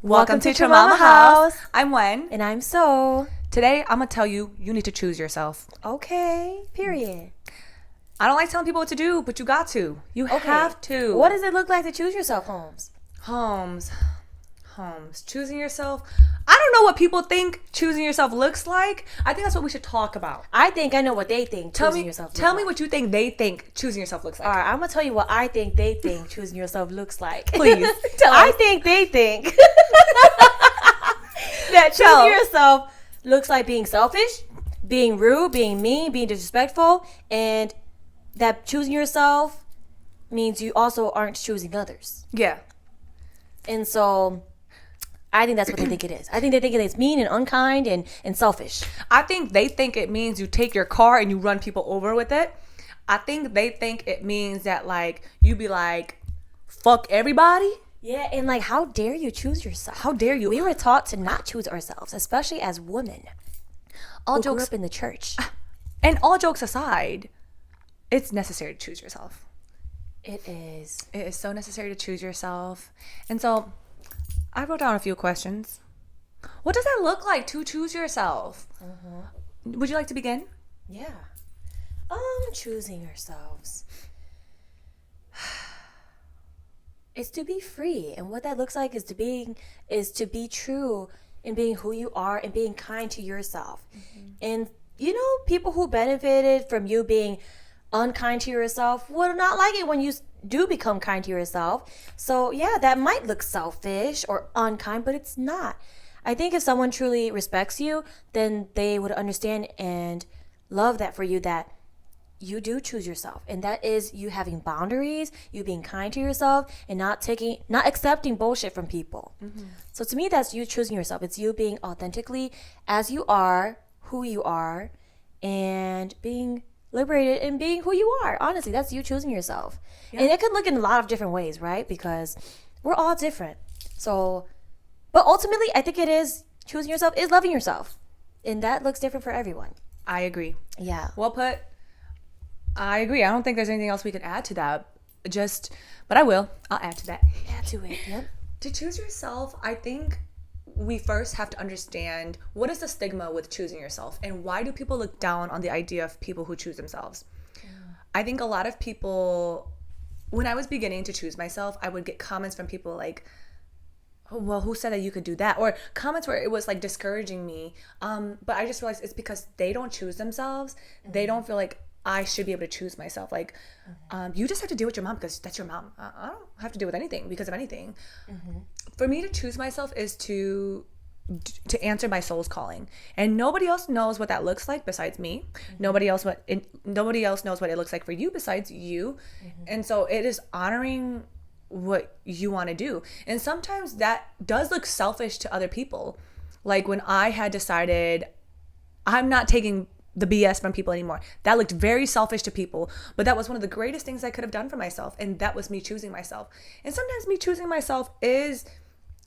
Welcome to Your Mama House. I'm Wen. And I'm So. Today, I'm going to tell you, you need to choose yourself. Okay, period. I don't like telling people what to do, but you got to. You have to. What does it look like to choose yourself, Holmes? Holmes. Choosing yourself. I don't know what people think choosing yourself looks like. I think that's what we should talk about. I think I know what they think choosing yourself looks like. Tell me what you think they think choosing yourself looks like. All right, I'm going to tell you what I think they think choosing yourself looks like. Please, tell us. I think they think that choosing yourself looks like being selfish, being rude, being mean, being disrespectful, and that choosing yourself means you also aren't choosing others. Yeah. And so I think that's what they think it is. I think they think it's mean and unkind and selfish. I think they think it means you take your car and you run people over with it. I think they think it means that, like, you be like, fuck everybody. Yeah, and like, how dare you choose yourself? How dare you? We were taught to not choose ourselves, especially as women. All Grew jokes up in the church. And all jokes aside, it's necessary to choose yourself. It is. It is so necessary to choose yourself. And so I wrote down a few questions. What does that look like to choose yourself? Would you like to begin? Yeah. Choosing yourselves. It's to be free, and what that looks like is to be true in being who you are and being kind to yourself. And you know, people who benefited from you being unkind to yourself would not like it when you do become kind to yourself. So yeah, that might look selfish or unkind, but it's not. I think if someone truly respects you, then they would understand and love that for you, that you do choose yourself, and that is you having boundaries, you being kind to yourself, and not accepting bullshit from people. So to me, that's you choosing yourself. It's you being authentically as you are, who you are, and being liberated and being who you are. Honestly, that's you choosing yourself. And it could look in a lot of different ways, right? Because we're all different. So, but ultimately, I think it is choosing yourself is loving yourself, and that looks different for everyone. I agree. Yeah. Well put. I agree. I don't think there's anything else we could add to that. But I will. I'll add to that. Add to it. Yep. To choose yourself, I think we first have to understand what is the stigma with choosing yourself, and why do people look down on the idea of people who choose themselves. I think a lot of people, when I was beginning to choose myself, I would get comments from people like, oh, well, who said that you could do that? Or comments where it was like discouraging me. But I just realized it's because they don't choose themselves. They don't feel like I should be able to choose myself. Like, you just have to deal with your mom because that's your mom. I don't have to deal with anything because of anything. For me to choose myself is to answer my soul's calling, and nobody else knows what that looks like besides me. Nobody else knows what it looks like for you besides you. And so it is honoring what you want to do. And sometimes that does look selfish to other people. Like when I had decided I'm not taking the BS from people anymore. That looked very selfish to people, but that was one of the greatest things I could have done for myself, and that was me choosing myself. And sometimes me choosing myself is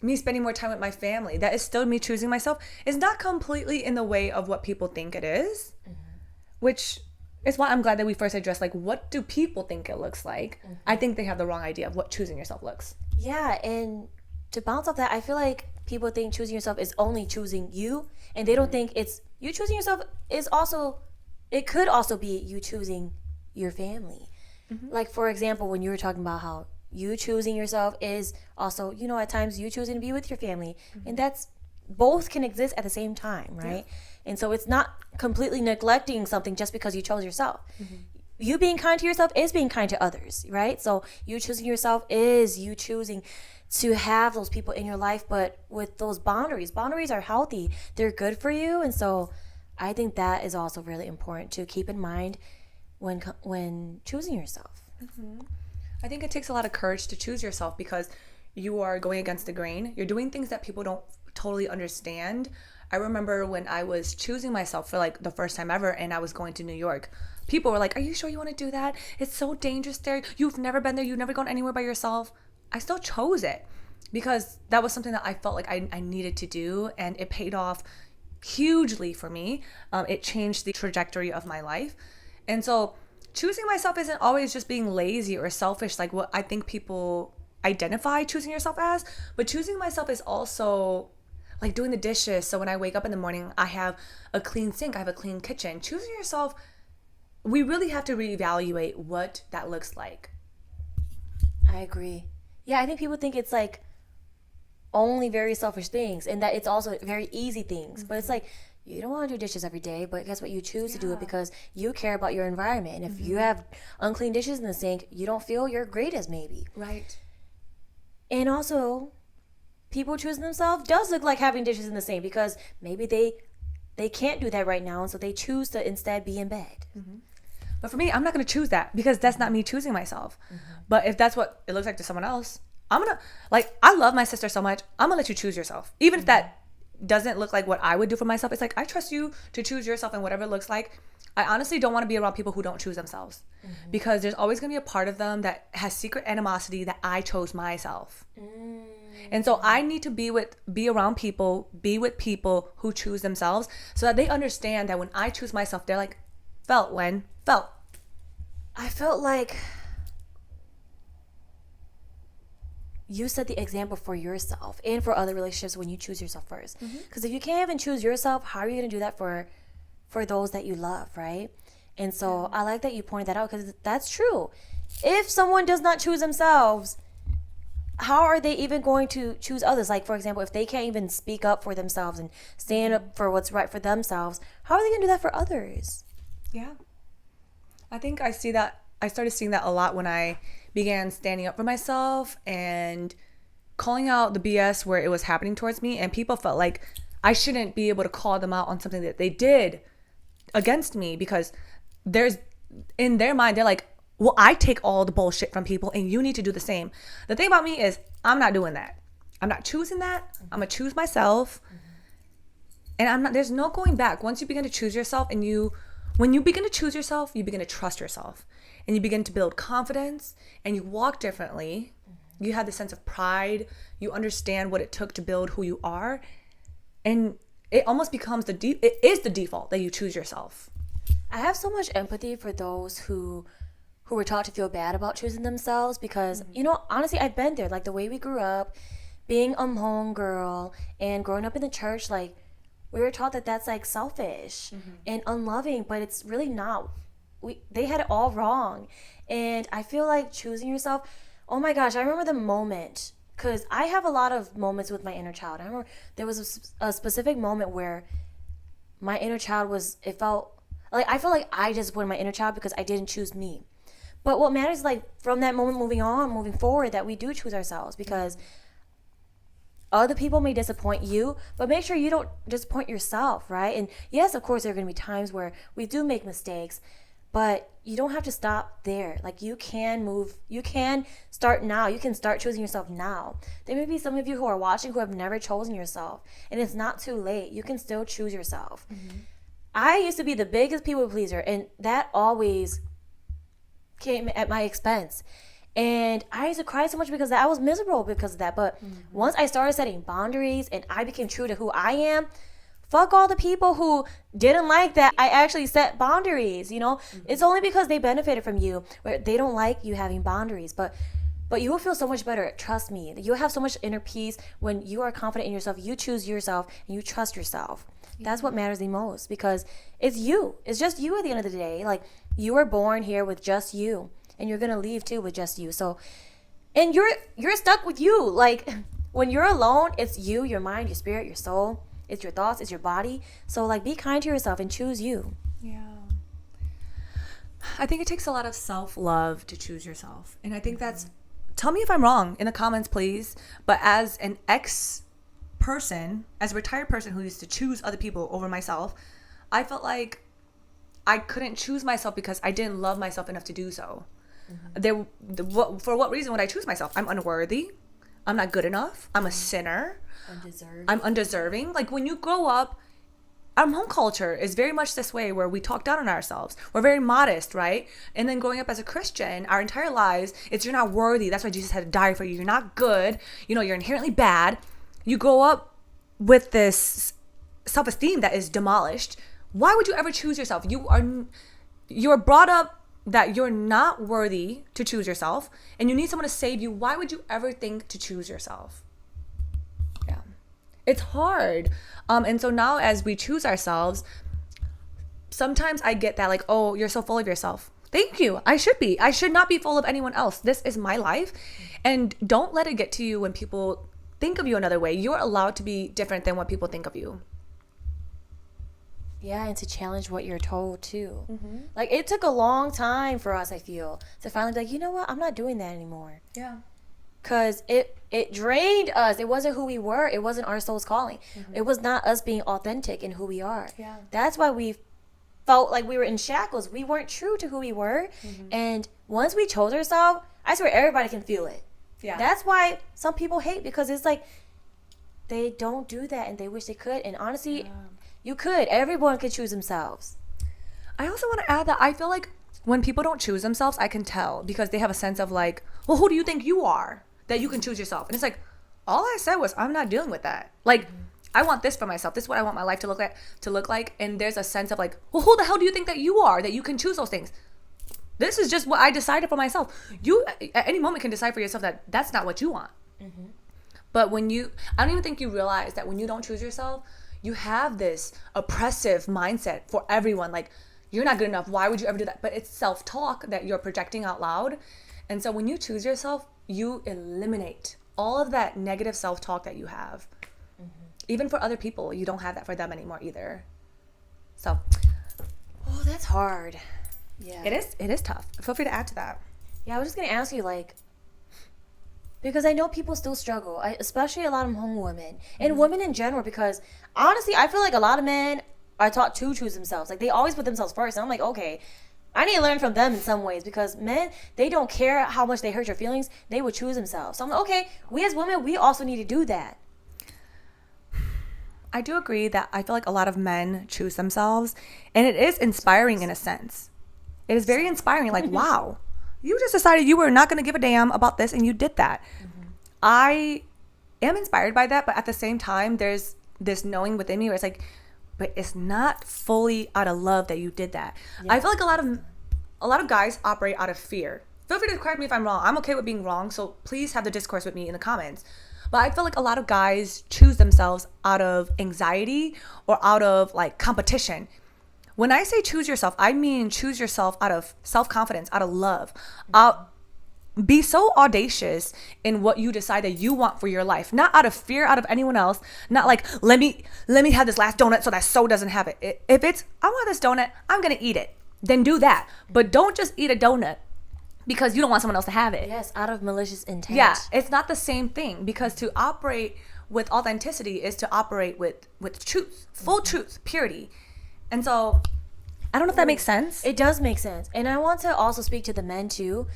me spending more time with my family. That is still me choosing myself. It's not completely in the way of what people think it is, which is why I'm glad that we first addressed, like, what do people think it looks like? I think they have the wrong idea of what choosing yourself looks. Yeah, and to bounce off that, I feel like people think choosing yourself is only choosing you, and they don't think it's you choosing yourself is also, it could also be you choosing your family. Like, for example, when you were talking about how you choosing yourself is also, you know, at times you choosing to be with your family, and that's, both can exist at the same time, right? And so it's not completely neglecting something just because you chose yourself. You being kind to yourself is being kind to others, right? So you choosing yourself is you choosing to have those people in your life, but with those boundaries. Boundaries are healthy. They're good for you. And so I think that is also really important to keep in mind when choosing yourself. I think it takes a lot of courage to choose yourself because you are going against the grain. You're doing things that people don't totally understand. I remember when I was choosing myself for like the first time ever, and I was going to New York. People were like, are you sure you want to do that? It's so dangerous there. You've never been there. You've never gone anywhere by yourself. I still chose it because that was something that I felt like I needed to do, and it paid off hugely for me. It changed the trajectory of my life. And so choosing myself isn't always just being lazy or selfish, like what I think people identify choosing yourself as. But choosing myself is also like doing the dishes. So when I wake up in the morning, I have a clean sink, I have a clean kitchen. Choosing yourself, we really have to reevaluate what that looks like. I agree. Yeah, I think people think it's like only very selfish things and that it's also very easy things. But it's like, you don't want to do dishes every day, but guess what? You choose to do it because you care about your environment. And if you have unclean dishes in the sink, you don't feel your greatest maybe. Right. And also, people choosing themselves does look like having dishes in the sink because maybe they can't do that right now, and so they choose to instead be in bed. But for me, I'm not going to choose that because that's not me choosing myself. But if that's what it looks like to someone else, I'm going to, like, I love my sister so much. I'm going to let you choose yourself. Even if that doesn't look like what I would do for myself, it's like, I trust you to choose yourself and whatever it looks like. I honestly don't want to be around people who don't choose themselves because there's always going to be a part of them that has secret animosity that I chose myself. And so I need to be with people who choose themselves so that they understand that when I choose myself, they're like, felt. I felt like you set the example for yourself and for other relationships when you choose yourself first. Because if you can't even choose yourself, how are you going to do that for those that you love, right? And so I like that you pointed that out because that's true. If someone does not choose themselves, how are they even going to choose others? Like, for example, if they can't even speak up for themselves and stand up for what's right for themselves, how are they going to do that for others? Yeah. I think I started seeing that a lot when I began standing up for myself and calling out the BS where it was happening towards me, and people felt like I shouldn't be able to call them out on something that they did against me because in their mind, they're like, well, I take all the bullshit from people and you need to do the same. The thing about me is I'm not doing that. I'm not choosing that. I'm going to choose myself. And there's no going back. Once you begin to choose yourself when you begin to choose yourself, you begin to trust yourself and you begin to build confidence and you walk differently. You have the sense of pride. You understand what it took to build who you are. And it almost becomes it is the default that you choose yourself. I have so much empathy for those who were taught to feel bad about choosing themselves because, honestly, I've been there. Like the way we grew up, being a home girl and growing up in the church, like we were taught that that's like selfish and unloving, but it's really not. They had it all wrong. And I feel like choosing yourself, oh my gosh, I remember the moment because I have a lot of moments with my inner child. I remember there was a specific moment where my inner child it felt like I felt like I just won my inner child because I didn't choose me. But what matters is like from that moment moving forward that we do choose ourselves because other people may disappoint you, but make sure you don't disappoint yourself, right? And yes, of course, there are going to be times where we do make mistakes, but you don't have to stop there. Like you can start now. You can start choosing yourself now. There may be some of you who are watching who have never chosen yourself, and it's not too late. You can still choose yourself. I used to be the biggest people pleaser, and that always came at my expense. And I used to cry so much because I was miserable because of that. But once I started setting boundaries and I became true to who I am, fuck all the people who didn't like that I actually set boundaries, It's only because they benefited from you where they don't like you having boundaries. But you will feel so much better. Trust me. You'll have so much inner peace when you are confident in yourself. You choose yourself and you trust yourself. That's what matters the most because it's you. It's just you at the end of the day. Like you were born here with just you. And you're gonna leave too with just you. So, and you're stuck with you. Like when you're alone, it's you, your mind, your spirit, your soul. It's your thoughts, it's your body. So like, be kind to yourself and choose you. Yeah. I think it takes a lot of self-love to choose yourself, and I think that's. Tell me if I'm wrong in the comments, please. But as an ex-person, as a retired person who used to choose other people over myself, I felt like I couldn't choose myself because I didn't love myself enough to do so. For what reason would I choose myself? I'm unworthy. I'm not good enough. I'm a sinner. I'm undeserving. Like when you grow up, our home culture is very much this way where we talk down on ourselves. We're very modest, right? And then growing up as a Christian, our entire lives, it's you're not worthy. That's why Jesus had to die for you. You're not good. You're inherently bad. You grow up with this self-esteem that is demolished. Why would you ever choose yourself? You are brought up that you're not worthy to choose yourself and you need someone to save you, why would you ever think to choose yourself? Yeah. It's hard. And so now as we choose ourselves, sometimes I get that like, oh, you're so full of yourself. Thank you. I should be. I should not be full of anyone else. This is my life. And don't let it get to you when people think of you another way. You're allowed to be different than what people think of you. Yeah, and to challenge what you're told too. Like it took a long time for us, I feel, to finally be like, you know what, I'm not doing that anymore. Yeah. Cause it drained us. It wasn't who we were. It wasn't our soul's calling. It was not us being authentic in who we are. Yeah. That's why we felt like we were in shackles. We weren't true to who we were. And once we chose ourselves, I swear everybody can feel it. Yeah. That's why some people hate, because it's like they don't do that and they wish they could. And honestly, you could. Everyone could choose themselves. I also want to add that I feel like when people don't choose themselves, I can tell because they have a sense of like, well, who do you think you are that you can choose yourself? And it's like, all I said was, I'm not dealing with that. Like, I want this for myself. This is what I want my life to look like. And there's a sense of like, well, who the hell do you think that you are that you can choose those things? This is just what I decided for myself. You at any moment can decide for yourself that that's not what you want. But when I don't even think you realize that when you don't choose yourself, you have this oppressive mindset for everyone. Like, you're not good enough. Why would you ever do that? But it's self-talk that you're projecting out loud. And so when you choose yourself, you eliminate all of that negative self-talk that you have. Even for other people, you don't have that for them anymore either. So, Oh, that's hard. Yeah. it is tough. Feel free to add to that. Yeah, I was just going to ask you, like, because I know people still struggle, especially a lot of home women and women in general, because honestly, I feel like a lot of men are taught to choose themselves. Like, they always put themselves first. And I'm like, okay, I need to learn from them in some ways, because men, they don't care how much they hurt your feelings. They would choose themselves. So I'm like, okay, we as women, we also need to do that. I do agree that I feel like a lot of men choose themselves, and it is inspiring in a sense. It is very inspiring. Like, wow, you just decided you were not going to give a damn about this, and you did that. I am inspired by that, but at the same time, there's this knowing within me where it's like, but it's not fully out of love that you did that. I feel like a lot of guys operate out of fear. Feel free to correct me if I'm wrong. I'm okay with being wrong, so please have the discourse with me in the comments. But I feel like a lot of guys choose themselves out of anxiety or out of like competition. When I say choose yourself, I mean choose yourself out of self-confidence, out of love. Be so audacious in what you decide that you want for your life, not out of fear, out of anyone else, not like, let me have this last donut so that so doesn't have it. If it's, I want this donut, I'm going to eat it, then do that. But don't just eat a donut because you don't want someone else to have it. Yes, out of malicious intent. Yeah, it's not the same thing, because to operate with authenticity is to operate with truth, full truth, purity. And so, I don't know if that makes sense. It does make sense. And I want to also speak to the men too,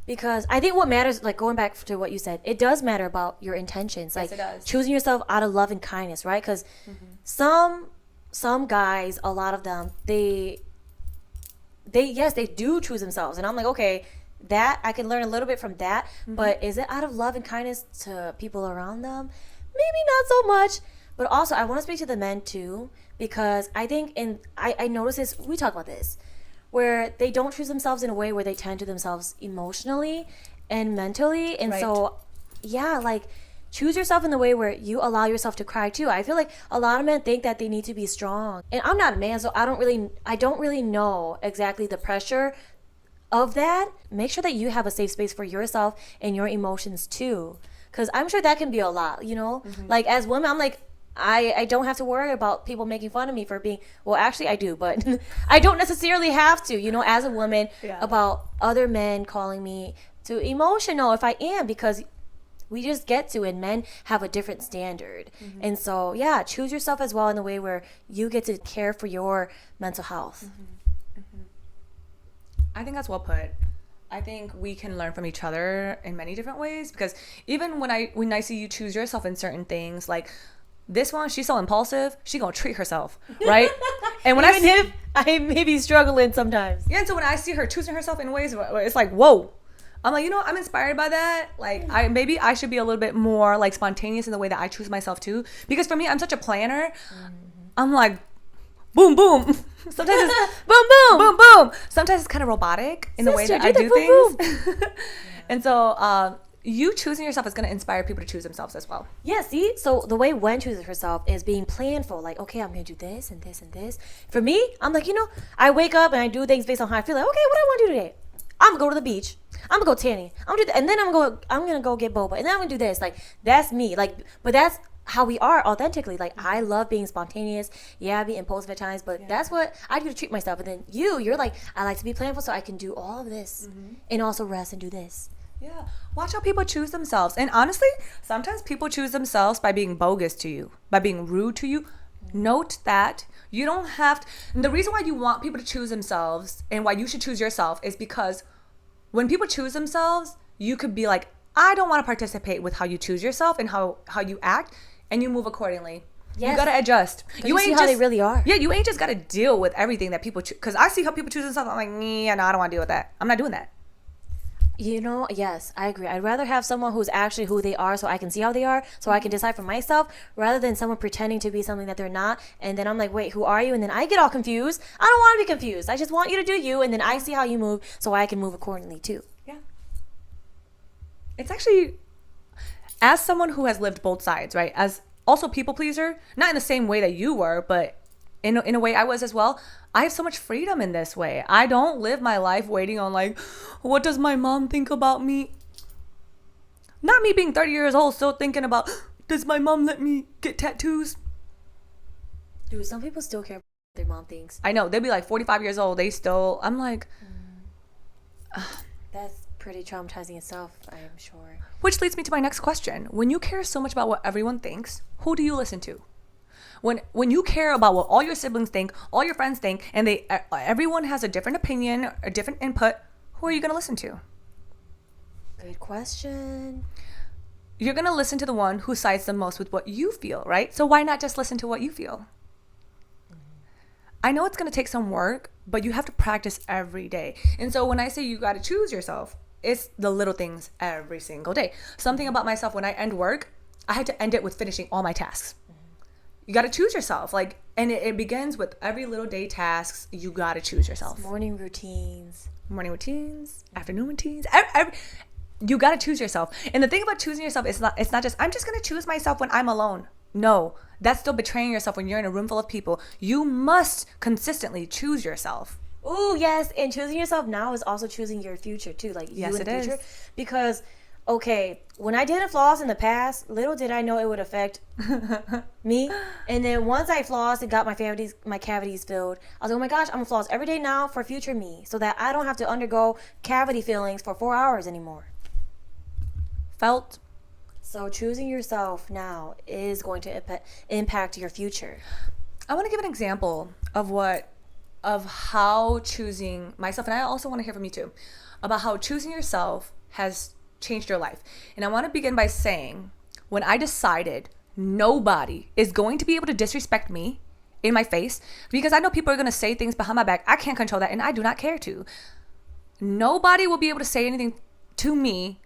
because I think what matters, like going back to what you said, it does matter about your intentions. Like, it does. choosing yourself out of love and kindness, right? Because some guys, a lot of them, they do choose themselves. And I'm like, okay, that I can learn a little bit from that, but is it out of love and kindness to people around them? Maybe not so much. But also, I want to speak to the men too, because I think I notice this, we talk about this, where they don't choose themselves in a way where they tend to themselves emotionally and mentally. And so, yeah, like, choose yourself in the way where you allow yourself to cry too. I feel like a lot of men think that they need to be strong. And I'm not a man, so I don't really know exactly the pressure of that. Make sure that you have a safe space for yourself and your emotions too. Because I'm sure that can be a lot, you know? Like, as women, I'm like, I don't have to worry about people making fun of me for being, well, actually I do, but I don't necessarily have to, you know, as a woman, about other men calling me too emotional if I am, because we just get to, and men have a different standard. And so, yeah, choose yourself as well in the way where you get to care for your mental health. I think that's well put. I think we can learn from each other in many different ways, because even when I see you choose yourself in certain things, like this one, she's so impulsive, she gonna treat herself, right? And when if I may be struggling sometimes. Yeah, and so when I see her choosing herself in ways where it's like, whoa, I'm like, you know, I'm inspired by that. Like, maybe I should be a little bit more like spontaneous in the way that I choose myself too, because for me, I'm such a planner. I'm like, boom, boom. Sometimes it's Boom, boom. boom, boom. Sometimes it's kind of robotic in the way Sister, that I do do the things. And so you choosing yourself is going to inspire people to choose themselves as well. Yeah, see? So the way Wen chooses herself is being planful. Like, okay, I'm going to do this and this and this. For me, I'm like, I wake up and I do things based on how I feel. Like, okay, what do I want to do today? I'm going to go to the beach. I'm going to go tanning. I'm going to do that. And then I'm going to go get boba. And then I'm going to do this. Like, that's me. Like, but that's how we are authentically. Like, I love being spontaneous. Yeah, I be impulsive at times, but that's what I do to treat myself. And then you're like, I like to be planful so I can do all of this and also rest and do this. Yeah. Watch how people choose themselves. And honestly, sometimes people choose themselves by being bogus to you, by being rude to you. Note that you don't have to. And the reason why you want people to choose themselves and why you should choose yourself is because when people choose themselves, you could be like, I don't want to participate with how you choose yourself and how you act, and you move accordingly. Yes. You got to adjust. You see how they really are. Yeah, you ain't just got to deal with everything that people choose. Because I see how people choose themselves. I'm like, yeah, no, I don't want to deal with that. I'm not doing that. Yes, I agree. I'd rather have someone who's actually who they are so I can see how they are, so I can decide for myself, rather than someone pretending to be something that they're not. And then I'm like, wait, who are you? And then I get all confused. I don't want to be confused. I just want you to do you. And then I see how you move so I can move accordingly too. Yeah. It's actually, as someone who has lived both sides, right? As also people pleaser, not in the same way that you were, but in a way I was as well. I have so much freedom in this way. I don't live my life waiting on like, what does my mom think about me? Not me being 30 years old still thinking about, does my mom let me get tattoos? Dude, some people still care about what their mom thinks. I know, they'd be like 45 years old. They still, I'm like, That's pretty traumatizing itself, I am sure. which leads me to my next question. When you care so much about what everyone thinks, who do you listen to? When you care about what all your siblings think, all your friends think, and everyone has a different opinion, a different input, who are you going to listen to? Good question. You're going to listen to the one who sides the most with what you feel, right? So why not just listen to what you feel? I know it's going to take some work, but you have to practice every day. And so when I say you got to choose yourself, it's the little things every single day. Something about myself, when I end work, I had to end it with finishing all my tasks. You got to choose yourself. Like, and it begins with every little day tasks. You got to choose yourself. Morning routines. Morning routines, afternoon routines. You got to choose yourself. And the thing about choosing yourself is it's not just, I'm just going to choose myself when I'm alone. No, that's still betraying yourself when you're in a room full of people. You must consistently choose yourself. Ooh, yes. And choosing yourself now is also choosing your future too. Like Yes, you in the it future. is. Because, okay, when I didn't floss in the past, little did I know it would affect me. And then once I flossed and got my cavities filled, I was like, oh my gosh, I'm gonna floss every day now for future me, so that I don't have to undergo cavity fillings for 4 hours anymore. Felt. So choosing yourself now is going to impact your future. I want to give an example of how choosing myself, and I also want to hear from you too, about how choosing yourself has changed your life. And I want to begin by saying, when I decided nobody is going to be able to disrespect me in my face, because I know people are going to say things behind my back, I can't control that, and I do not care to. Nobody will be able to say anything to me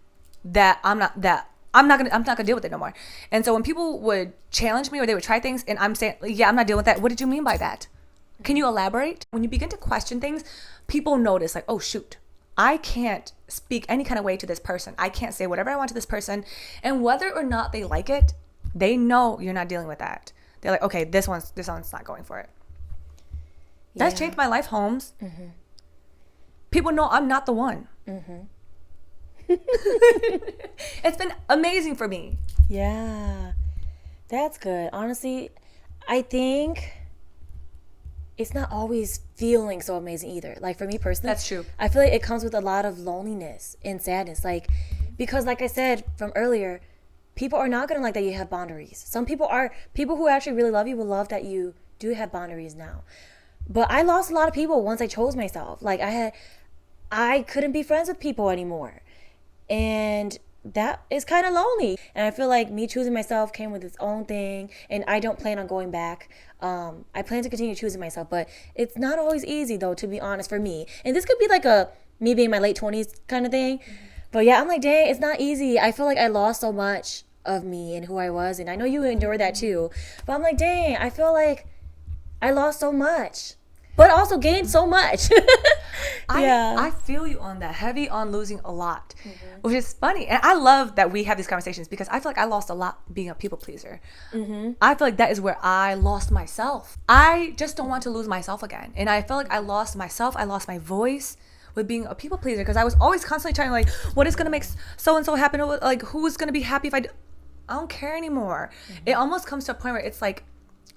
that I'm not gonna deal with it no more. And so when people would challenge me or they would try things and I'm saying, yeah, I'm not dealing with that. What did you mean by that? Can you elaborate? When you begin to question things, people notice like, oh shoot, I can't speak any kind of way to this person. I can't say whatever I want to this person. And whether or not they like it, they know you're not dealing with that. They're like, okay, this one's not going for it. That's changed my life, Holmes. Mm-hmm. People know I'm not the one. Mm-hmm. It's been amazing for me. Yeah, that's good. Honestly, I think it's not always feeling so amazing either. Like for me personally, That's true. I feel like it comes with a lot of loneliness and sadness. Like, because like I said from earlier, people are not going to like that you have boundaries. Some people who actually really love you will love that you do have boundaries now. But I lost a lot of people once I chose myself. Like I couldn't be friends with people anymore. And that is kind of lonely. And I feel like me choosing myself came with its own thing. And I don't plan on going back. I plan to continue choosing myself. But it's not always easy, though, to be honest, for me. And this could be like me being in my late 20s kind of thing. Mm-hmm. But yeah, I'm like, dang, it's not easy. I feel like I lost so much of me and who I was. And I know you endured that too. But I'm like, dang, I feel like I lost so much, but also gained so much. I feel you on that. Heavy on losing a lot, which is funny. And I love that we have these conversations because I feel like I lost a lot being a people pleaser. I feel like that is where I lost myself. I just don't want to lose myself again. And I feel like I lost myself. I lost my voice with being a people pleaser because I was always constantly trying to like, what is going to make so-and-so happen? Like, who's going to be happy if I don't care anymore. It almost comes to a point where it's like,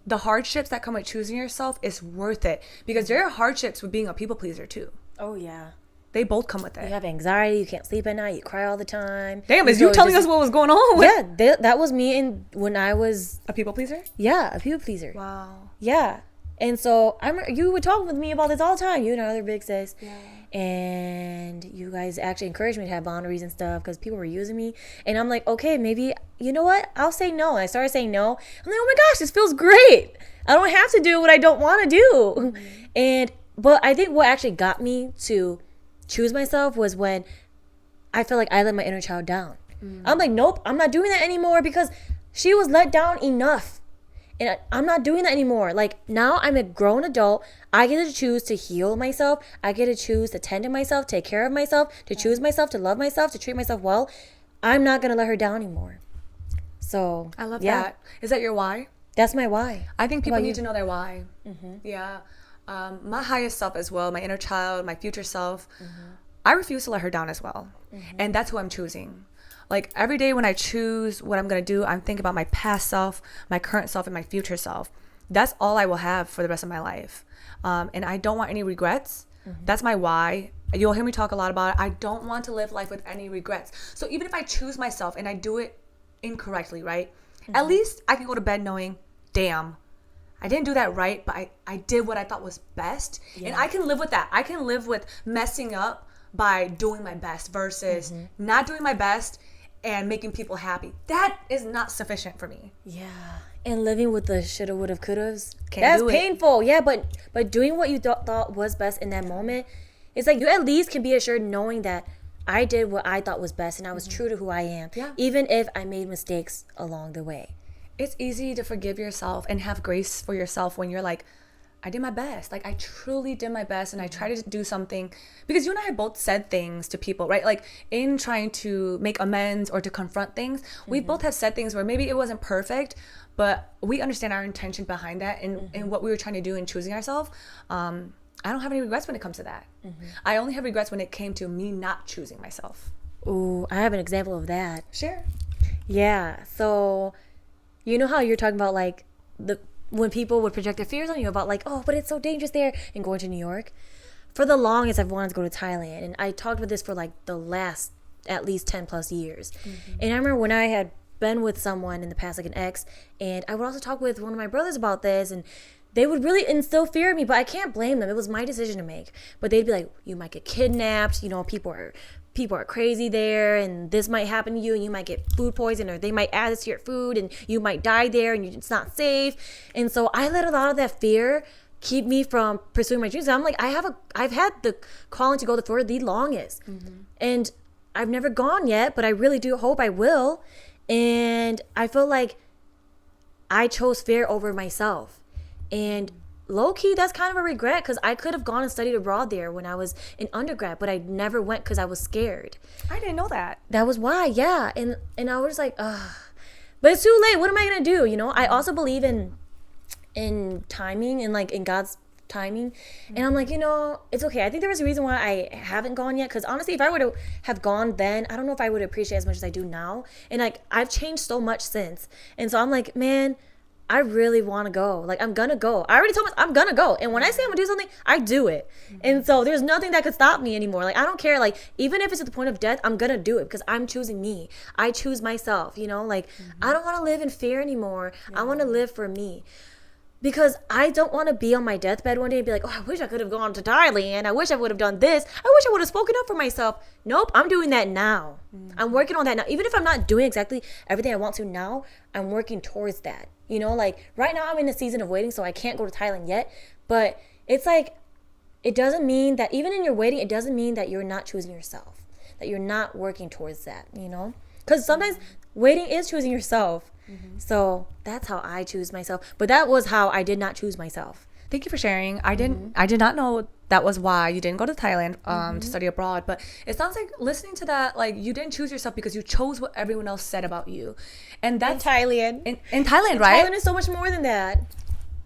the hardships that come with choosing yourself is worth it because there are hardships with being a people pleaser too. Oh yeah. They both come with it. You have anxiety. You can't sleep at night. You cry all the time. Damn, is you telling us what was going on with? Yeah, that was me when I was a people pleaser? Yeah, a people pleaser. Wow. Yeah. And so I remember you would talk with me about this all the time. You and other big sis. Yeah. And you guys actually encouraged me to have boundaries and stuff because people were using me. And I'm like, okay, maybe, you know what? I'll say no. And I started saying no. I'm like, oh my gosh, this feels great. I don't have to do what I don't want to do. But I think what actually got me to choose myself was when I felt like I let my inner child down. I'm like, nope, I'm not doing that anymore because she was let down enough. And I'm not doing that anymore. Like, now I'm a grown adult. I get to choose to heal myself. I get to choose to tend to myself, take care of myself, to choose myself, to love myself, to treat myself well. I'm not going to let her down anymore. So, I love that. Is that your why? That's my why. I think people need to know their why. Yeah. My highest self as well, my inner child, my future self, I refuse to let her down as well. And that's who I'm choosing. Like every day when I choose what I'm going to do, I'm thinking about my past self, my current self, and my future self. That's all I will have for the rest of my life. And I don't want any regrets. That's my why. You'll hear me talk a lot about it. I don't want to live life with any regrets. So even if I choose myself and I do it incorrectly, right? At least I can go to bed knowing, damn, I didn't do that right, but I did what I thought was best. And I can live with that. I can live with messing up by doing my best versus not doing my best and making people happy. That is not sufficient for me. Yeah. And living with the shoulda, woulda, couldas. That's painful. Yeah, but doing what you thought was best in that moment, it's like you at least can be assured knowing that I did what I thought was best and I was true to who I am. Yeah. Even if I made mistakes along the way. It's easy to forgive yourself and have grace for yourself when you're like, I did my best. Like I truly did my best and I tried to do something because you and I have both said things to people, right? Like in trying to make amends or to confront things, we both have said things where maybe it wasn't perfect, but we understand our intention behind that and what we were trying to do in choosing ourselves. I don't have any regrets when it comes to that. I only have regrets when it came to me not choosing myself. Ooh, I have an example of that. Sure. Yeah. So, you know how you're talking about like when people would project their fears on you about like, oh, but it's so dangerous there and going to New York. For the longest, I've wanted to go to Thailand. And I talked about this for like the last at least 10 plus years. And I remember when I had been with someone in the past, like an ex, and I would also talk with one of my brothers about this, and they would really instill fear in me, but I can't blame them. It was my decision to make. But they'd be like, you might get kidnapped, you know, people are crazy there, and this might happen to you, and you might get food poison, or they might add this to your food, and you might die there, and it's not safe. And so I let a lot of that fear keep me from pursuing my dreams. I'm like, I've had the calling to go for the longest, and I've never gone yet, but I really do hope I will. And I feel like I chose fear over myself, and low-key, that's kind of a regret because I could have gone and studied abroad there when I was in undergrad, but I never went because I was scared. I didn't know that. That was why, yeah. And I was like, ugh. But it's too late. What am I going to do? You know, I also believe in timing and like in God's timing. And I'm like, you know, it's okay. I think there was a reason why I haven't gone yet because honestly, if I would have gone then, I don't know if I would appreciate as much as I do now. And like, I've changed so much since. And so I'm like, man, I really want to go. Like, I'm going to go. I already told myself I'm going to go. And when I say I'm going to do something, I do it. And so there's nothing that could stop me anymore. Like, I don't care. Like, even if it's at the point of death, I'm going to do it because I'm choosing me. I choose myself, you know? Like, I don't want to live in fear anymore. I want to live for me. Because I don't want to be on my deathbed one day and be like, oh, I wish I could have gone to Thailand. I wish I would have done this. I wish I would have spoken up for myself. Nope, I'm doing that now. I'm working on that now. Even if I'm not doing exactly everything I want to now, I'm working towards that. You know, like right now I'm in the season of waiting, so I can't go to Thailand yet. But it's like, it doesn't mean that even in your waiting, it doesn't mean that you're not choosing yourself, that you're not working towards that, you know? Because sometimes waiting is choosing yourself. So that's how I choose myself. But that was how I did not choose myself. Thank you for sharing. I did not know that was why you didn't go to Thailand to study abroad. But it sounds like listening to that, like you didn't choose yourself because you chose what everyone else said about you, and that's Thailand. in Thailand, right? Thailand is so much more than that.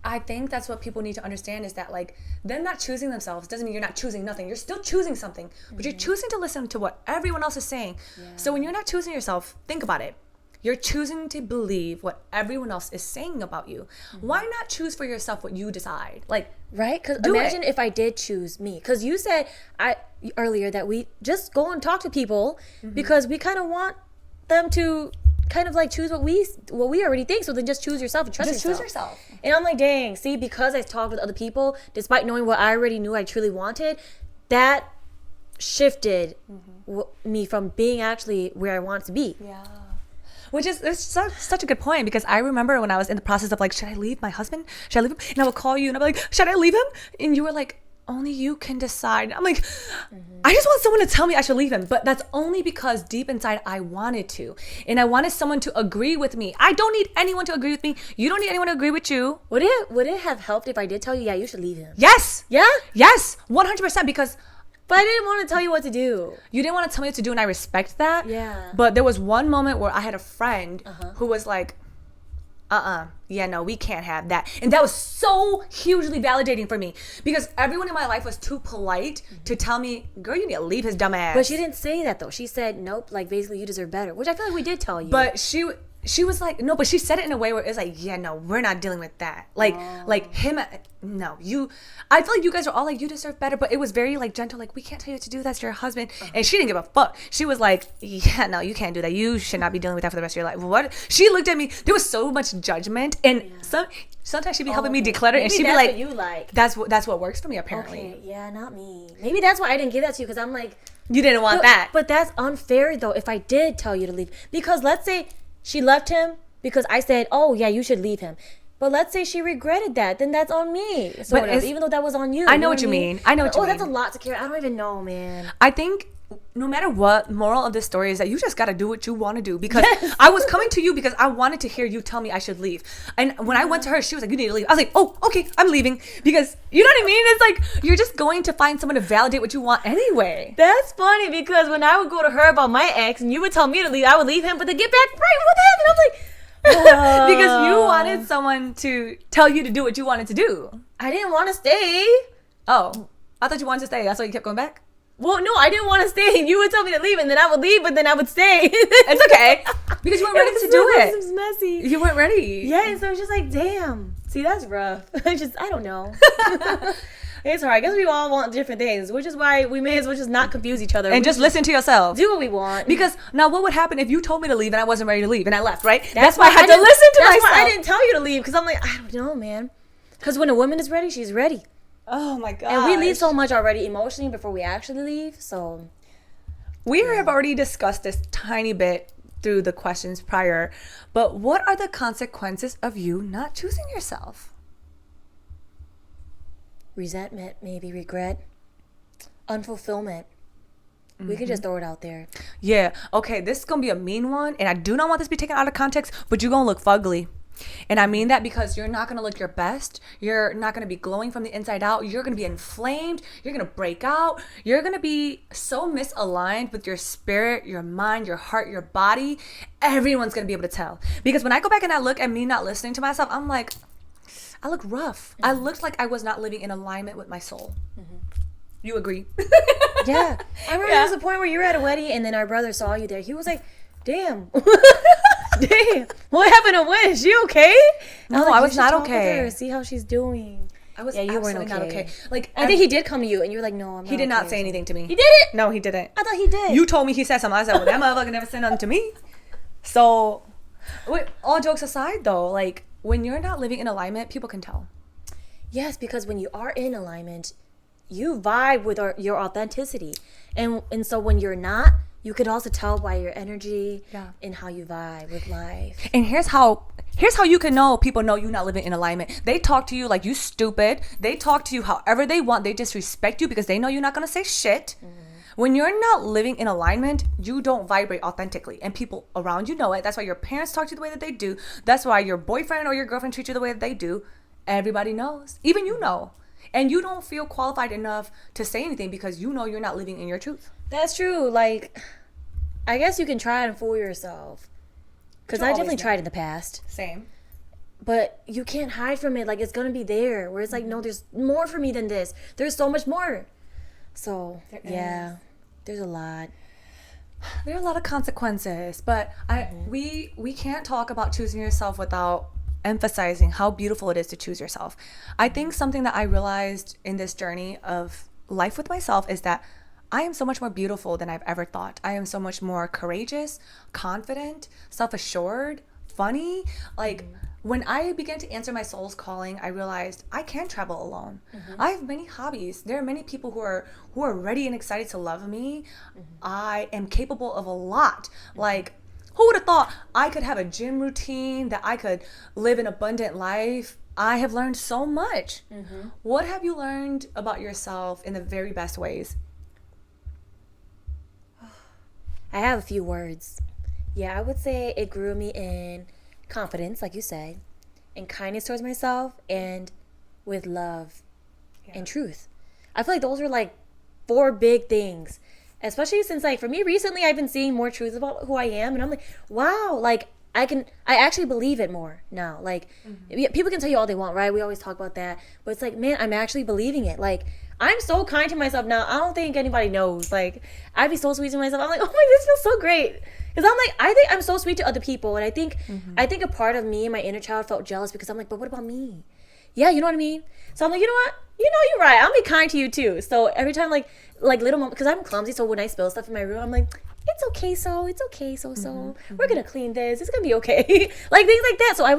I think that's what people need to understand is that like them not choosing themselves doesn't mean you're not choosing nothing. You're still choosing something, but you're choosing to listen to what everyone else is saying. So when you're not choosing yourself, think about it. You're choosing to believe what everyone else is saying about you. Why not choose for yourself what you decide? Like, Right? Because Do imagine it. if I did choose me. Because you said earlier that we just go and talk to people because we kind of want them to kind of like choose what we already think. So then just choose yourself and trust just yourself. choose yourself. And I'm like, dang, see, because I talked with other people, despite knowing what I already knew I truly wanted, that shifted me from being actually where I wanted to be. Yeah. Which is such a good point because I remember when I was in the process of like, should I leave my husband? Should I leave him? And I would call you and I'd be like, should I leave him? And you were like, only you can decide. I'm like, I just want someone to tell me I should leave him. But that's only because deep inside I wanted to. And I wanted someone to agree with me. I don't need anyone to agree with me. You don't need anyone to agree with you. Would it have helped if I did tell you, yeah, you should leave him? Yes. Yeah? Yes. 100% because But I didn't want to tell you what to do. you didn't want to tell me what to do and I respect that. Yeah. But there was one moment where I had a friend who was like, yeah, no, we can't have that. And that was so hugely validating for me because everyone in my life was too polite to tell me, girl, you need to leave his dumb ass. But she didn't say that though. She said, nope, like basically you deserve better, which I feel like we did tell you. But she was like, no, but she said it in a way where it's like, yeah, no, we're not dealing with that. Like him, no, I feel like you guys are all like, you deserve better, but it was very like gentle, like, we can't tell you what to do, that's your husband. And she didn't give a fuck. She was like, yeah, no, you can't do that. You should not be dealing with that for the rest of your life. What? She looked at me, there was so much judgment, and sometimes she'd be helping me declutter, and maybe she'd be that's like, what you like. that's what works for me, apparently. Okay, yeah, not me. Maybe that's why I didn't give that to you, because I'm like, You didn't want that. But that's unfair though if I did tell you to leave. Because let's say she left him because I said, oh yeah, you should leave him. But let's say she regretted that, then that's on me. Sort of, even though that was on you. I know what you mean. I know what you mean. Oh, that's a lot to carry. I don't even know, man. I think no matter what, moral of this story is that you just got to do what you want to do, because I was coming to you because I wanted to hear you tell me I should leave. And when I went to her, she was like, you need to leave. I was like, oh, okay, I'm leaving, because you know what I mean? It's like, you're just going to find someone to validate what you want anyway. That's funny, because when I would go to her about my ex and you would tell me to leave, I would leave him, but to get back, right, what happened? I'm like, because you wanted someone to tell you to do what you wanted to do. I didn't want to stay. Oh, I thought you wanted to stay. That's why you kept going back? Well, no, I didn't want to stay. You would tell me to leave, and then I would leave, but then I would stay. It's okay, because you weren't ready to do it. It was messy. You weren't ready. Yeah, and so it's just like, damn. See, that's rough. I don't know. It's hard. I guess we all want different things, which is why we may as well just not confuse each other. And just listen to yourself. do what we want. Because now what would happen if you told me to leave and I wasn't ready to leave and I left, right? That's why I had to didn't- listen to that's myself. why I didn't tell you to leave, because I'm like, I don't know, man. Because when a woman is ready, she's ready. Oh my god. And we leave so much already emotionally before we actually leave, so... We have already discussed this tiny bit through the questions prior, but what are the consequences of you not choosing yourself? Resentment, maybe regret, unfulfillment. We could just throw it out there. Yeah, okay, this is gonna be a mean one, and I do not want this to be taken out of context, but you're gonna look fugly. And I mean that because you're not gonna look your best. You're not gonna be glowing from the inside out. You're gonna be inflamed. You're gonna break out. You're gonna be so misaligned with your spirit, your mind, your heart, your body. Everyone's gonna be able to tell. Because when I go back and I look at me not listening to myself, I'm like, I look rough. I looked like I was not living in alignment with my soul. You agree? Yeah. I remember there was a point where you were at a wedding and then our brother saw you there. He was like, damn. Damn. What happened to Win? Is she okay? No, like, I "You was should not talk with okay. her, see how she's doing. I was Yeah, you weren't absolutely not okay. okay. Like, I think he did come to you and you were like, no, I'm not he did not okay. say anything to me. He did it? No, he didn't. I thought he did. You told me he said something. I said, well, that motherfucker never said nothing to me. So, wait, all jokes aside, though, like, when you're not living in alignment, people can tell. Yes, because when you are in alignment, you vibe with your authenticity. And so when you're not, you could also tell by your energy and how you vibe with life. And here's how you can know people know you're not living in alignment. They talk to you like you stupid. They talk to you however they want. They disrespect you because they know you're not going to say shit. When you're not living in alignment, you don't vibrate authentically. And people around you know it. That's why your parents talk to you the way that they do. That's why your boyfriend or your girlfriend treats you the way that they do. everybody knows. Even you know. And you don't feel qualified enough to say anything because you know you're not living in your truth. That's true. Like, I guess you can try and fool yourself. Because You I always definitely know. tried in the past. Same. But you can't hide from it. Like, it's going to be there. Where it's like, no, there's more for me than this. There's so much more. So, There yeah. There's a lot. There are a lot of consequences, but we can't talk about choosing yourself without emphasizing how beautiful it is to choose yourself. I think something that I realized in this journey of life with myself is that I am so much more beautiful than I've ever thought. I am so much more courageous, confident, self-assured, funny. Like when I began to answer my soul's calling, I realized I can travel alone. I have many hobbies. There are many people who are ready and excited to love me. I am capable of a lot. Like, who would have thought I could have a gym routine, that I could live an abundant life? I have learned so much. What have you learned about yourself in the very best ways? I have a few words. Yeah, I would say it grew me in confidence, like you say, and kindness towards myself, and with love and truth. I feel like those are like 4 big things. Especially since, like, for me recently, I've been seeing more truth about who I am, and I'm like, wow, like, I actually believe it more now. Like, people can tell you all they want, right? We always talk about that, but it's like, man, I'm actually believing it. Like, I'm so kind to myself now. I don't think anybody knows. Like, I'd be so sweet to myself. I'm like, oh my, this feels so great. Because I'm like, I think I'm so sweet to other people, and I think a part of me, my inner child, felt jealous because I'm like, but what about me? Yeah, you know what I mean? So I'm like, you know what? You're right. I'll be kind to you too. So every time, like little moments, because I'm clumsy, so when I spill stuff in my room, I'm like, it's okay, so we're gonna clean this. It's gonna be okay. Like things like that. So I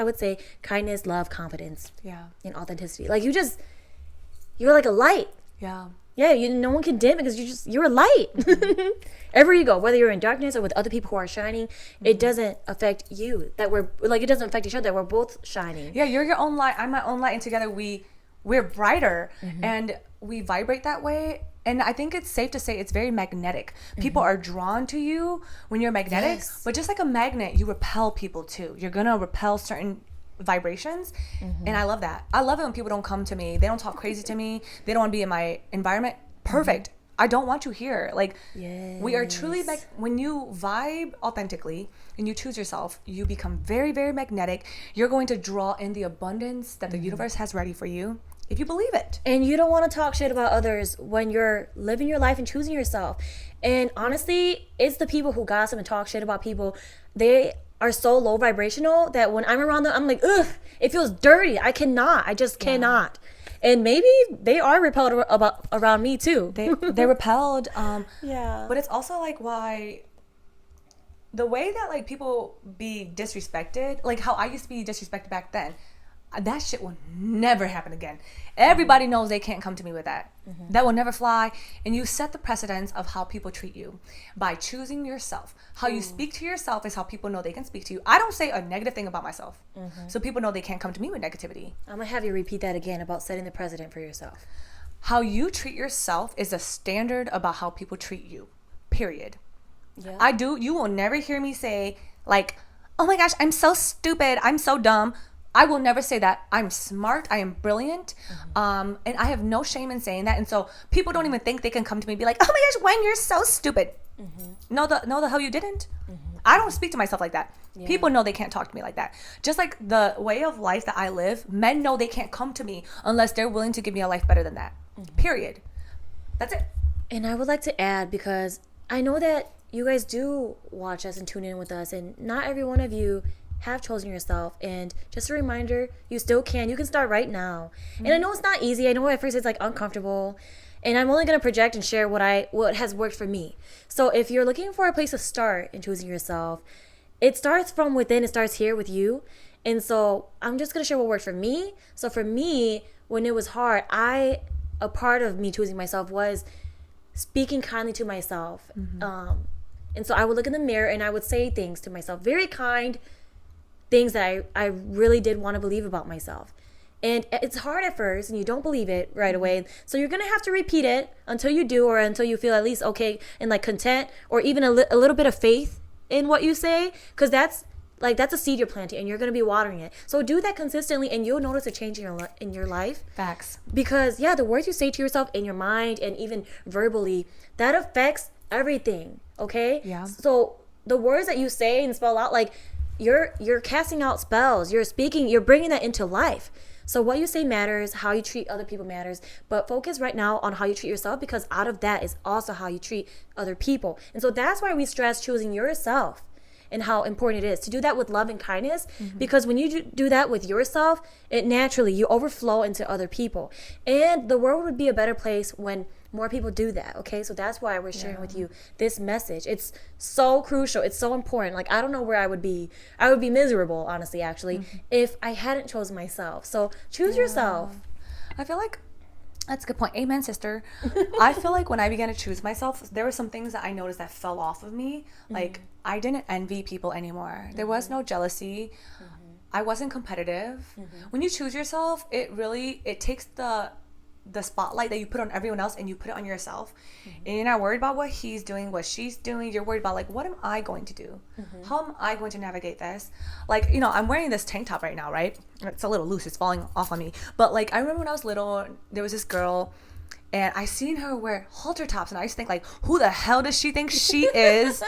would say kindness, love, confidence, Yeah. and authenticity. Like you're like a light. Yeah. Yeah, no one can dim it because you're a light. Everywhere you go, whether you're in darkness or with other people who are shining, it doesn't affect you. It doesn't affect each other. That we're both shining. Yeah, you're your own light. I'm my own light, and together we're brighter, and we vibrate that way. And I think it's safe to say it's very magnetic. People are drawn to you when you're magnetic, Yes. but just like a magnet, you repel people too. You're gonna repel certain vibrations, and I love that. I love it when people don't come to me. They don't talk crazy to me. They don't want to be in my environment. Perfect. I don't want you here. Like, we are truly when you vibe authentically and you choose yourself, you become very, very magnetic. You're going to draw in the abundance that the universe has ready for you if you believe it. And you don't want to talk shit about others when you're living your life and choosing yourself. And honestly, it's the people who gossip and talk shit about people. They are so low vibrational that when I'm around them, I'm like, ugh, it feels dirty. I just cannot. And maybe they are repelled around me too. They're repelled. Yeah. But it's also like why the way that like people be disrespected, like how I used to be disrespected back then, that shit will never happen again. Everybody knows they can't come to me with that. That will never fly. And you set the precedence of how people treat you by choosing yourself. How you speak to yourself is how people know they can speak to you. I don't say a negative thing about myself, so people know they can't come to me with negativity. I'm going to have you repeat that again about setting the precedent for yourself. How you treat yourself is a standard about how people treat you, period. Yeah. You will never hear me say like, oh my gosh, I'm so stupid, I'm so dumb. I will never say that. I'm smart, I am brilliant, and I have no shame in saying that. And so people don't even think they can come to me and be like, oh my gosh, Wen, you're so stupid. No, the hell you didn't. I don't speak to myself like that. Yeah. People know they can't talk to me like that. Just like the way of life that I live, men know they can't come to me unless they're willing to give me a life better than that. Period. That's it. And I would like to add, because I know that you guys do watch us and tune in with us, and not every one of you have chosen yourself. And just a reminder, you still can. You can start right now. And I know it's not easy. I know at first it's like uncomfortable. And I'm only going to project and share what has worked for me. So if you're looking for a place to start in choosing yourself, it starts from within. It starts here with you. And so I'm just going to share what worked for me. So for me, when it was hard, a part of me choosing myself was speaking kindly to myself. And so I would look in the mirror and I would say things to myself, very kind things that I really did want to believe about myself. And it's hard at first and you don't believe it right away. So you're going to have to repeat it until you do, or until you feel at least okay and like content, or even a little bit of faith in what you say. Because that's Like, that's a seed you're planting, and you're going to be watering it. So do that consistently, and you'll notice a change in your life. Facts. Because, yeah, the words you say to yourself in your mind and even verbally, that affects everything, okay? Yeah. So the words that you say and spell out, like, you're casting out spells. You're speaking, you're bringing that into life. So what you say matters, how you treat other people matters, but focus right now on how you treat yourself, because out of that is also how you treat other people. And so that's why we stress choosing yourself and how important it is to do that with love and kindness, because when you do that with yourself, it naturally, you overflow into other people. And the world would be a better place when more people do that, okay? So that's why we're sharing with you this message. It's so crucial. It's so important. Like, I don't know where I would be. I would be miserable, honestly, actually, if I hadn't chosen myself. So choose yourself. I feel like that's a good point. Amen, sister. I feel like when I began to choose myself, there were some things that I noticed that fell off of me. Like, I didn't envy people anymore. There was no jealousy. I wasn't competitive. When you choose yourself, it takes the spotlight that you put on everyone else and you put it on yourself. And you're not worried about what he's doing, what she's doing. You're worried about, like, what am I going to do? How am I going to navigate this? Like, you know, I'm wearing this tank top right now, right? It's a little loose. It's falling off on me. But, like, I remember when I was little, there was this girl, and I seen her wear halter tops, and I used to think, like, who the hell does she think she is?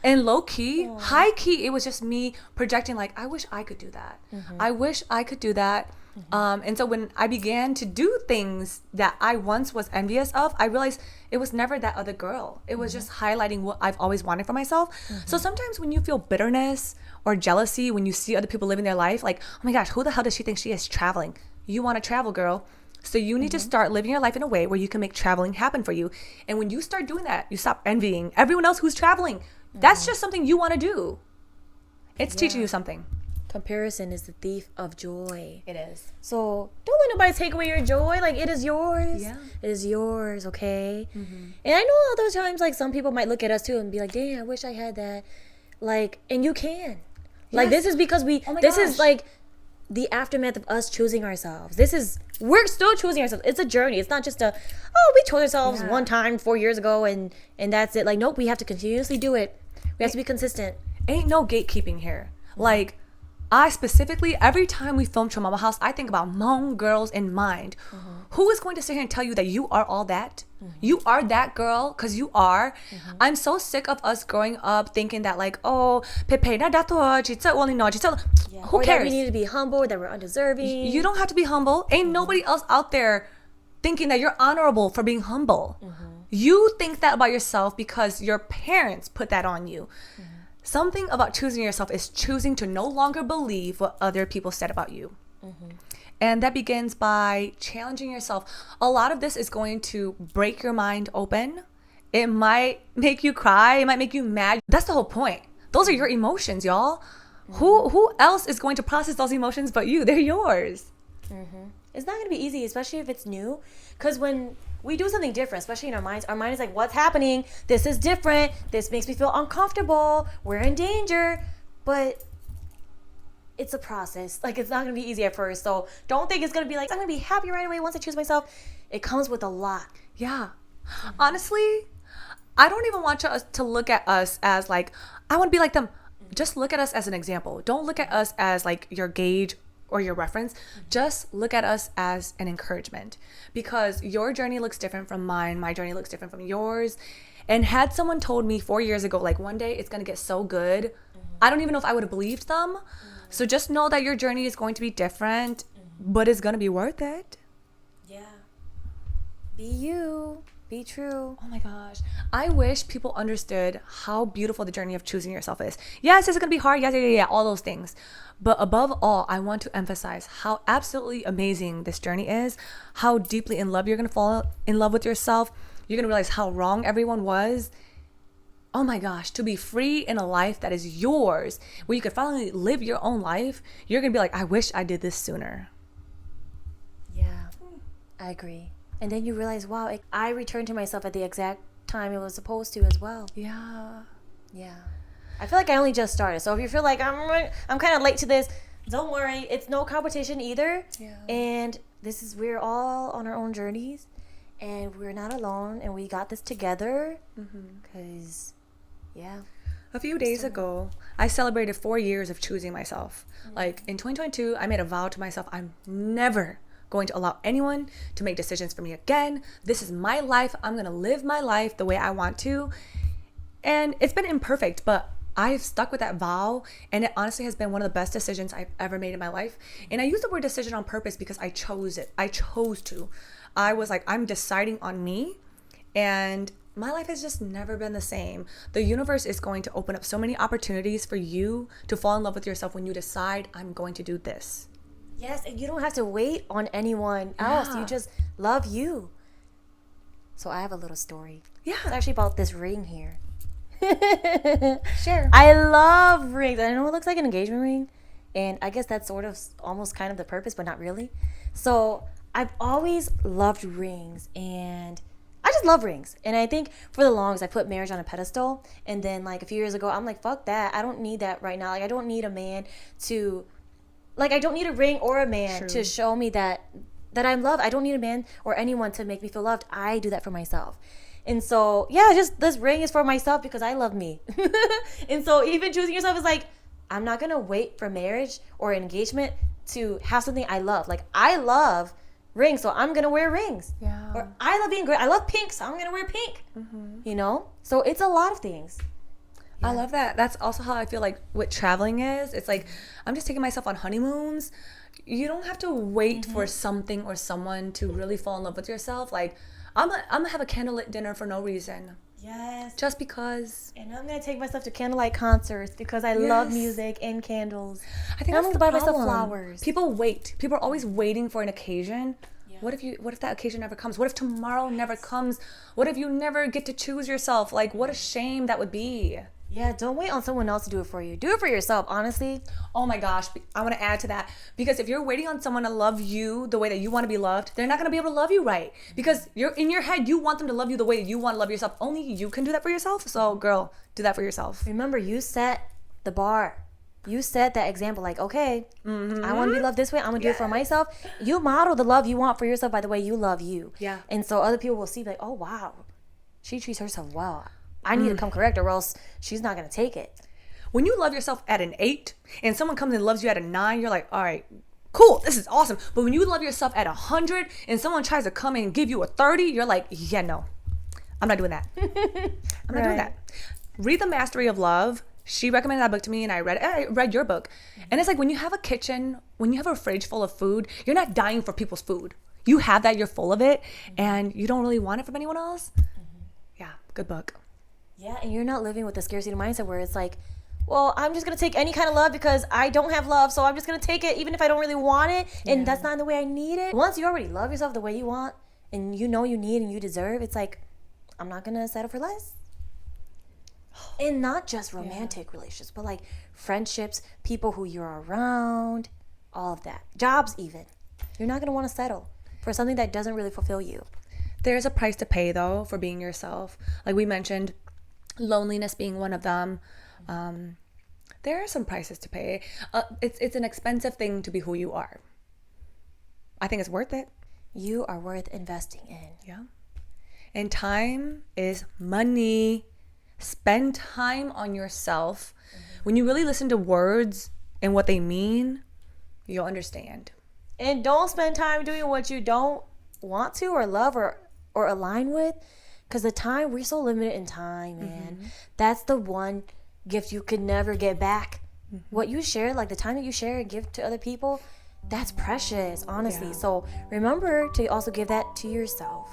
And low key, high key, it was just me projecting, like, I wish I could do that. I wish I could do that. And so when I began to do things that I once was envious of, I realized it was never that other girl. It was just highlighting what I've always wanted for myself. So sometimes when you feel bitterness or jealousy, when you see other people living their life, like, oh my gosh, who the hell does she think she is traveling? You want to travel, girl. So you need to start living your life in a way where you can make traveling happen for you. And when you start doing that, you stop envying everyone else who's traveling. That's just something you want to do. It's teaching you something. Comparison is the thief of joy. It is. So don't let nobody take away your joy. Like, it is yours. Yeah. It is yours, okay? And I know other times, like, some people might look at us too and be like, dang, I wish I had that. Like, and you can. Like, this is because this is like the aftermath of us choosing ourselves. We're still choosing ourselves. It's a journey. It's not just we chose ourselves one time 4 years ago and that's it. Like, nope, we have to continuously do it. We have to be consistent. Ain't no gatekeeping here. Like, I specifically, every time we film Mama House, I think about Hmong girls in mind. Who is going to sit here and tell you that you are all that? You are that girl, because you are. I'm so sick of us growing up thinking that, like, oh, Pepe na dato, who Or that cares? we need to be humble, that we're undeserving. You don't have to be humble. Ain't nobody else out there thinking that you're honorable for being humble. You think that about yourself because your parents put that on you. Something about choosing yourself is choosing to no longer believe what other people said about you. And that begins by challenging yourself. A lot of this is going to break your mind open. It might make you cry. It might make you mad. That's the whole point. Those are your emotions, y'all. Who else is going to process those emotions but you? They're yours. It's not going to be easy, especially if it's new. Because when we do something different, especially in our minds, our mind is like, what's happening? This is different. This makes me feel uncomfortable. We're in danger. But it's a process. Like, it's not going to be easy at first. So don't think it's going to be like, I'm going to be happy right away once I choose myself. It comes with a lot. Yeah. Honestly, I don't even want us to look at us as like, I want to be like them. Just look at us as an example. Don't look at us as like your gauge or your reference. Just look at us as an encouragement, because your journey looks different from mine. My journey looks different from yours. And had someone told me 4 years ago, like, one day it's going to get so good, I don't even know if I would have believed them. So just know that your journey is going to be different, but it's going to be worth it. Yeah. Be you. Be true. Oh my gosh. I wish people understood how beautiful the journey of choosing yourself is. Yes, it's going to be hard. Yes, yeah, all those things. But above all, I want to emphasize how absolutely amazing this journey is, how deeply in love you're going to fall in love with yourself. You're going to realize how wrong everyone was. Oh my gosh, to be free in a life that is yours, where you can finally live your own life, you're going to be like, I wish I did this sooner. Yeah, I agree. And then you realize, wow, I returned to myself at the exact time it was supposed to as well. Yeah. Yeah. I feel like I only just started. So if you feel like I'm kind of late to this, don't worry. It's no competition either. Yeah. And we're all on our own journeys, and we're not alone, and we got this together. Because, yeah. A few days ago, I celebrated 4 years of choosing myself. Like in 2022, I made a vow to myself, I'm never going to allow anyone to make decisions for me again. This is my life. I'm going to live my life the way I want to. And it's been imperfect, but I've stuck with that vow, and it honestly has been one of the best decisions I've ever made in my life. And I use the word decision on purpose because I chose it. I chose to. I was like, I'm deciding on me, and my life has just never been the same. The universe is going to open up so many opportunities for you to fall in love with yourself when you decide, I'm going to do this. Yes, and you don't have to wait on anyone else. Yeah. You just love you. So I have a little story. Yeah. It's actually about this ring here. Sure. I love rings. I know it looks like an engagement ring, and I guess that's sort of almost kind of the purpose, but not really. So I've always loved rings, and I just love rings. And I think for the longest, I put marriage on a pedestal, and then like a few years ago, I'm like, fuck that. I don't need that right now. Like I don't need a man to, like I don't need a ring or a man to show me that I'm loved. I don't need a man or anyone to make me feel loved. I do that for myself. And so, yeah, just this ring is for myself because I love me. And so even choosing yourself is like, I'm not going to wait for marriage or engagement to have something I love. Like, I love rings, so I'm going to wear rings. Yeah. Or I love being great. I love pink, so I'm going to wear pink. You know? So it's a lot of things. I love that. That's also how I feel like what traveling is. It's like I'm just taking myself on honeymoons. You don't have to wait for something or someone to really fall in love with yourself. Like I'm gonna have a candlelit dinner for no reason. Yes. Just because. And I'm going to take myself to candlelight concerts because I love Yes. music and candles. I think And that's I'm the going to buy myself problem. flowers. People wait. People are always waiting for an occasion. Yeah. What if that occasion never comes? What if tomorrow never comes? What if you never get to choose yourself? Like what a shame that would be. Yeah, don't wait on someone else to do it for you. Do it for yourself, honestly. Oh my gosh, I want to add to that because if you're waiting on someone to love you the way that you want to be loved, they're not going to be able to love you right because you're in your head, you want them to love you the way you want to love yourself. Only you can do that for yourself. So girl, do that for yourself. Remember, you set the bar. You set that example like, okay, I want to be loved this way. I'm going to do it for myself. You model the love you want for yourself by the way you love you. Yeah. And so other people will see like, oh, wow, she treats herself well. I need to come correct or else she's not going to take it. When you love yourself at an 8 and someone comes and loves you at a 9, you're like, all right, cool, this is awesome. But when you love yourself at 100 and someone tries to come and give you a 30, you're like, yeah, no, I'm not doing that. I'm not doing that. Read The Mastery of Love. She recommended that book to me and I read your book. And it's like when you have a kitchen, when you have a fridge full of food, you're not dying for people's food. You have that, you're full of it, and you don't really want it from anyone else. Yeah, good book. Yeah, and you're not living with the scarcity mindset where it's like, well, I'm just going to take any kind of love because I don't have love, so I'm just going to take it even if I don't really want it, and that's not the way I need it. Once you already love yourself the way you want, and you know you need and you deserve, it's like, I'm not going to settle for less. And not just romantic relationships, but like friendships, people who you're around, all of that. Jobs even. You're not going to want to settle for something that doesn't really fulfill you. There's a price to pay though for being yourself. Like we mentioned, loneliness being one of them. There are some prices to pay. It's an expensive thing to be who you are. I think it's worth it. You are worth investing in. Yeah. And time is money. Spend time on yourself. When you really listen to words and what they mean, you'll understand. And don't spend time doing what you don't want to or love or align with. Because the time, we're so limited in time, man. That's the one gift you could never get back. What you share, like the time that you share and give to other people, that's precious, honestly. Yeah. So remember to also give that to yourself.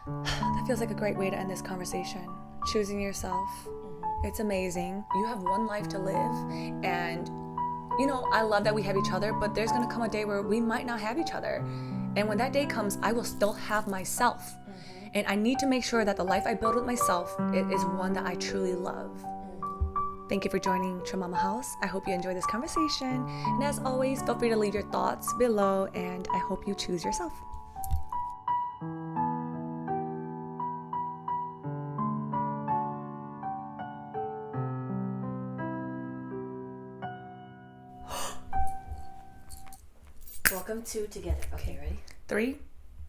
That feels like a great way to end this conversation. Choosing yourself. It's amazing. You have one life to live. And, you know, I love that we have each other, but there's going to come a day where we might not have each other. And when that day comes, I will still have myself. And I need to make sure that the life I build with myself is one that I truly love. Thank you for joining Tramama House. I hope you enjoyed this conversation. And as always, feel free to leave your thoughts below, and I hope you choose yourself. Welcome to Together. Okay, ready? 3,